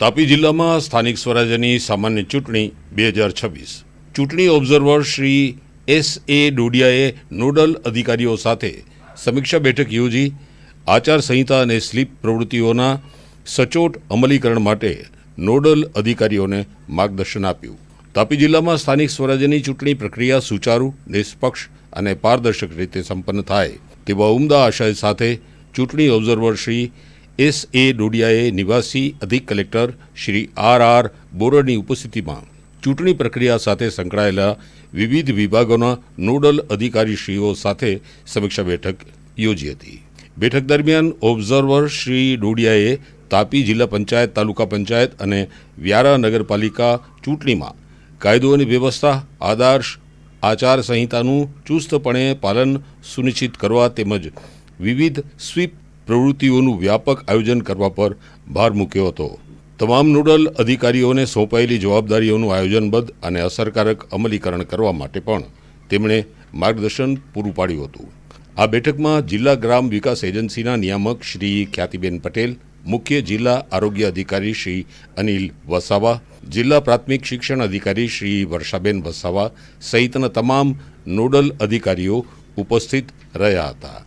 તાપી જિલ્લામાં સ્થાનિક સ્વરાજ્યની સામાન્ય ચૂંટણી 2026 ચૂંટણી ઓબ્ઝર્વર શ્રી S.A. ડોડિયાએ નોડલ અધિકારીઓ સાથે સમીક્ષા બેઠક યોજી આચારસંહિતા અને સ્લીપ પ્રવૃત્તિઓના સચોટ અમલીકરણ માટે નોડલ અધિકારીઓને માર્ગદર્શન આપ્યું. તાપી જિલ્લામાં સ્થાનિક સ્વરાજ્યની ચૂંટણી પ્રક્રિયા સુચારુ, નિષ્પક્ષ અને પારદર્શક રીતે સંપન્ન થાય તેવા ઉમદા આશય સાથે ચૂંટણી ઓબ્ઝર્વર શ્રી S.A. ડોડિયાએ નિવાસી અધિક કલેક્ટર શ્રી R.R. બોરડની ઉપસ્થિતિમાં ચૂંટણી પ્રક્રિયા સાથે સંકળાયેલા વિવિધ વિભાગોના નોડલ અધિકારીશ્રીઓ સાથે સમીક્ષા બેઠક યોજી હતી. બેઠક દરમિયાન ઓબ્ઝર્વર શ્રી ડોડિયાએ તાપી જિલ્લા પંચાયત, તાલુકા પંચાયત અને વ્યારા નગરપાલિકા ચૂંટણીમાં કાયદો અને વ્યવસ્થા, આદર્શ આચારસંહિતાનું ચુસ્તપણે પાલન સુનિશ્ચિત કરવા તેમજ વિવિધ સ્વીપ પ્રવૃત્તિઓનું વ્યાપક આયોજન કરવા પર ભાર મૂક્યો હતો. તમામ નોડલ અધિકારીઓને સોંપાયેલી જવાબદારીઓનું આયોજનબદ્ધ અને અસરકારક અમલીકરણ કરવા માટે પણ તેમણે માર્ગદર્શન પૂરું પાડ્યું હતું. આ બેઠકમાં જિલ્લા ગ્રામ વિકાસ એજન્સીના નિયામક શ્રી ખ્યાતિબેન પટેલ, મુખ્ય જિલ્લા આરોગ્ય અધિકારી શ્રી અનિલ વસાવા, જિલ્લા પ્રાથમિક શિક્ષણ અધિકારી શ્રી વર્ષાબેન વસાવા સહિતના તમામ નોડલ અધિકારીઓ ઉપસ્થિત રહ્યા હતા.